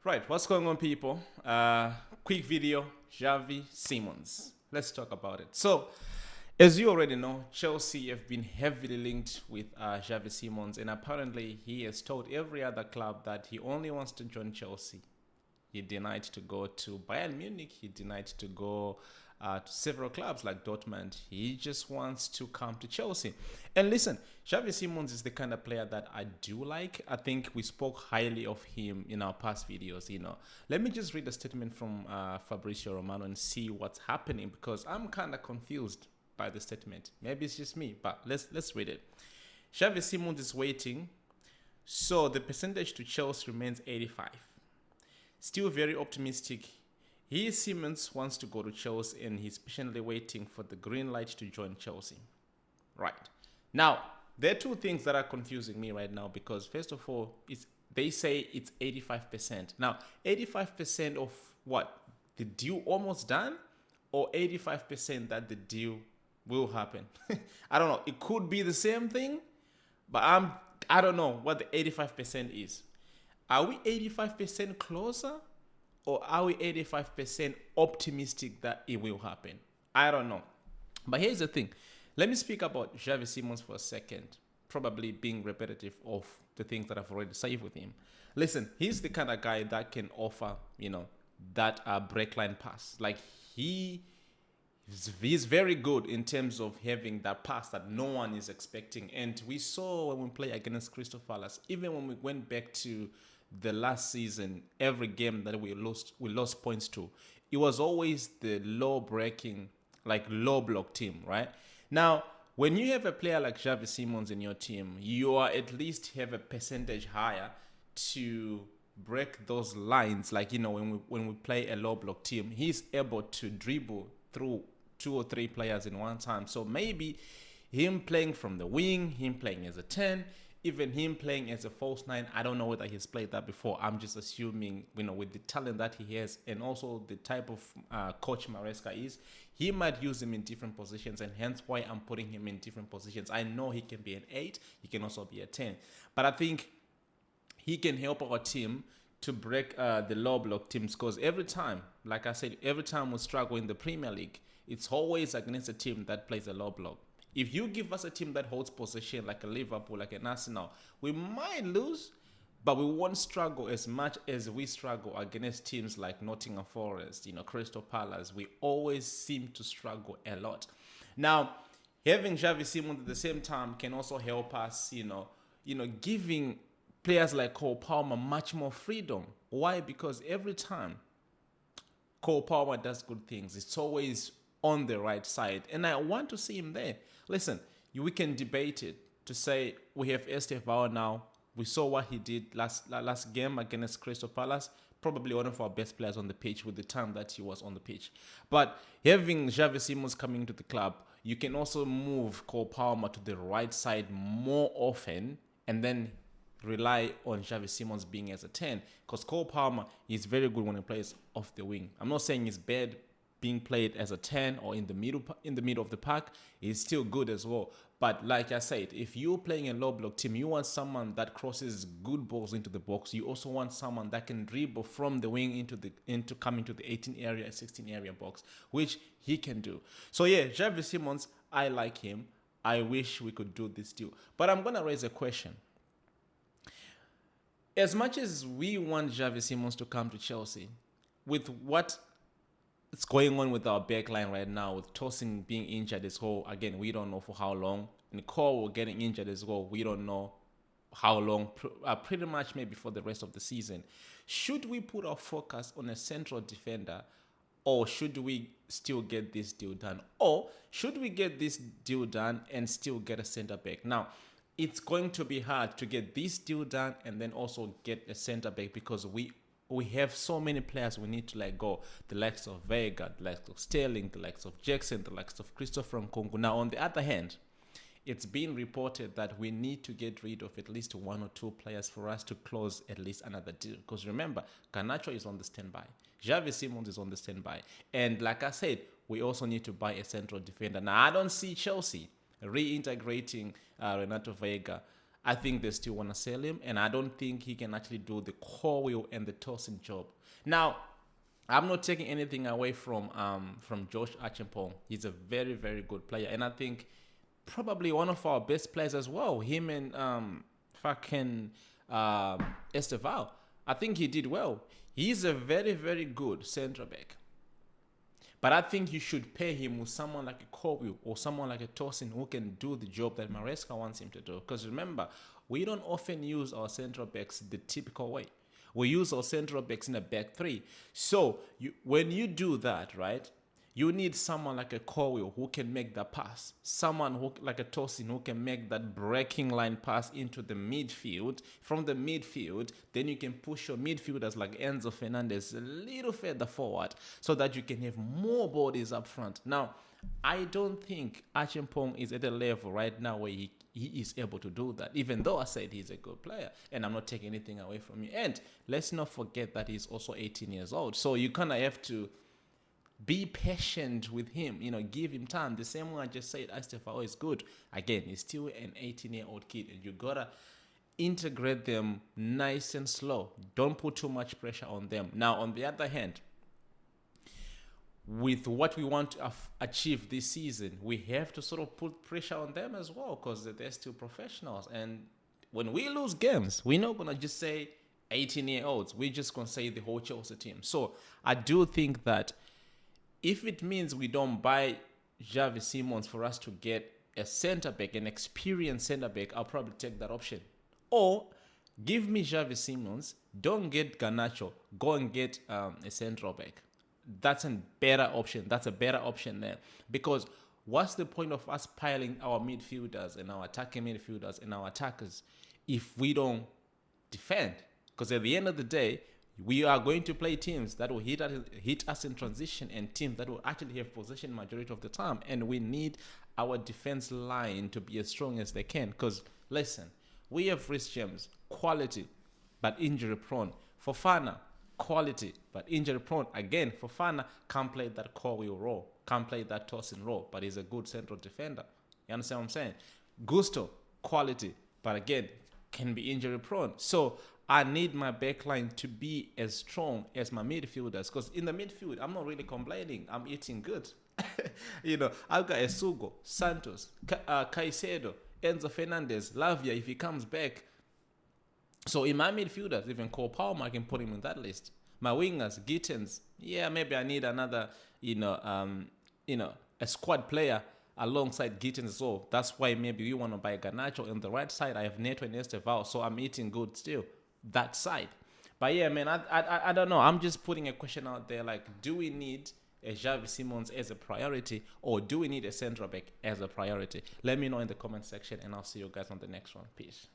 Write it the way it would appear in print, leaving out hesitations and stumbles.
Right, what's going on, people? Quick video, Xavi, Simmons. Let's talk about it. So, as you already know, Chelsea have been heavily linked with Xavi Simmons, and apparently he has told every other club that he only wants to join Chelsea. He denied to go to Bayern Munich. He denied to go to several clubs like Dortmund. He just wants to come to Chelsea. And listen, Xavi Simons is the kind of player that I do like. I think we spoke highly of him in our past videos. Let me just read a statement from Fabrizio Romano and see what's happening because I'm kind of confused by the statement. Maybe it's just me, but let's read it. Xavi Simons is waiting, so the percentage to Chelsea remains 85. Still very optimistic. Simmons wants to go to Chelsea and he's patiently waiting for the green light to join Chelsea. Right. Now, there are two things that are confusing me right now because first of all, they say it's 85%. Now, 85% of what? The deal almost done? Or 85% that the deal will happen? I don't know. It could be the same thing, but I don't know what the 85% is. Are we 85% closer or are we 85% optimistic that it will happen? I don't know. But here's the thing. Let me speak about Xavi Simons for a second, probably being repetitive of the things that I've already said with him. Listen, he's the kind of guy that can offer, that break line pass. Like he's very good in terms of having that pass that no one is expecting. And we saw when we play against Crystal Palace, even when we went back to the last season, every game that we lost points to, it was always the low breaking, like low block team, right? Now, when you have a player like Xavi Simons in your team, you are at least have a percentage higher to break those lines. Like, when we play a low block team, he's able to dribble through two or three players in one time. So maybe him playing from the wing, him playing as a 10, even him playing as a false 9, I don't know whether he's played that before. I'm just assuming, with the talent that he has and also the type of coach Maresca is, he might use him in different positions, and hence why I'm putting him in different positions. I know he can be an 8, he can also be a 10, but I think he can help our team to break the low block teams because every time, like I said, every time we struggle in the Premier League, it's always against a team that plays a low block. If you give us a team that holds possession like a Liverpool, like an Arsenal, we might lose, but we won't struggle as much as we struggle against teams like Nottingham Forest, Crystal Palace. We always seem to struggle a lot. Now, having Xavi Simons at the same time can also help us, giving players like Cole Palmer much more freedom. Why? Because every time Cole Palmer does good things, it's always on the right side. And I want to see him there. Listen, we can debate it to say we have Estevao now. We saw what he did last game against Crystal Palace. Probably one of our best players on the pitch with the time that he was on the pitch. But having Xavi Simons coming to the club, you can also move Cole Palmer to the right side more often and then rely on Xavi Simons being as a 10 because Cole Palmer is very good when he plays off the wing. I'm not saying he's bad being played as a 10 or in the middle of the park. Is still good as well. But like I said, if you're playing a low block team, you want someone that crosses good balls into the box. You also want someone that can dribble from the wing into coming to the 18 area, 16 area box, which he can do. So yeah, Xavi Simons, I like him. I wish we could do this deal. But I'm gonna raise a question. As much as we want Xavi Simons to come to Chelsea, with what it's going on with our back line right now, with Tosin being injured as well. Again, we don't know for how long. And Cole getting injured as well. We don't know how long. Pretty much maybe for the rest of the season. Should we put our focus on a central defender, or should we still get this deal done? Or should we get this deal done and still get a center back? Now, it's going to be hard to get this deal done and then also get a center back because we have so many players we need to let go. The likes of Vega, the likes of Sterling, the likes of Jackson, the likes of Christopher Nkunku. Now, on the other hand, it's been reported that we need to get rid of at least one or two players for us to close at least another deal. Because remember, Garnacho is on the standby. Xavi Simons is on the standby. And like I said, we also need to buy a central defender. Now, I don't see Chelsea reintegrating Renato Vega I think they still want to sell him, and I don't think he can actually do the core wheel and the tossing job. Now, I'm not taking anything away from Josh Archimpong. He's a very, very good player, and I think probably one of our best players as well. Him and fucking Esteval. I think he did well. He's a very, very good centre back. But I think you should pair him with someone like a Kobe or someone like a Tosin who can do the job that Maresca wants him to do. Because remember, we don't often use our central backs the typical way. We use our central backs in a back three. So when you do that, right, you need someone like a Kobe who can make the pass. Someone who, like a Tosin who can make that breaking line pass into the midfield. From the midfield, then you can push your midfielders like Enzo Fernandez a little further forward so that you can have more bodies up front. Now, I don't think Achimpong is at a level right now where he is able to do that, even though I said he's a good player, and I'm not taking anything away from you. And let's not forget that he's also 18 years old. So you kind of have to be patient with him, give him time. The same way I just said Estefao is good. Again, he's still an 18-year-old kid, and you gotta integrate them nice and slow. Don't put too much pressure on them. Now, on the other hand, with what we want to achieve this season, we have to sort of put pressure on them as well, because they're still professionals. And when we lose games, we're not gonna just say 18-year-olds. We're just gonna say the whole Chelsea team. So I do think that if it means we don't buy Xavi Simmons for us to get a centre back, an experienced centre back, I'll probably take that option. Or give me Xavi Simmons, don't get Garnacho, go and get a central back. That's a better option. That's a better option there. Because what's the point of us piling our midfielders and our attacking midfielders and our attackers if we don't defend? Because at the end of the day, we are going to play teams that will hit us in transition and teams that will actually have possession majority of the time. And we need our defense line to be as strong as they can. Because, listen, we have Rhys James, quality, but injury prone. Fofana, quality, but injury prone. Again, Fofana can't play that core wheel role, can't play that tossing role, but he's a good central defender. You understand what I'm saying? Gusto, quality, but again, can be injury prone. So I need my backline to be as strong as my midfielders, because in the midfield, I'm not really complaining. I'm eating good. I've got Esugo, Santos, Caicedo, Enzo Fernandez, Lavia if he comes back. So in my midfielders, even Cole Palmer, I can put him in that list. My wingers, Gittins, maybe I need another, a squad player alongside Gittins as well. That's why maybe we want to buy Garnacho. On the right side, I have Neto and Estevao, so I'm eating good still. That side. But yeah, man, I don't know. I'm just putting a question out there, like, do we need a Xavi Simmons as a priority, or do we need a central back as a priority? Let me know in the comment section, and I'll see you guys on the next one. Peace.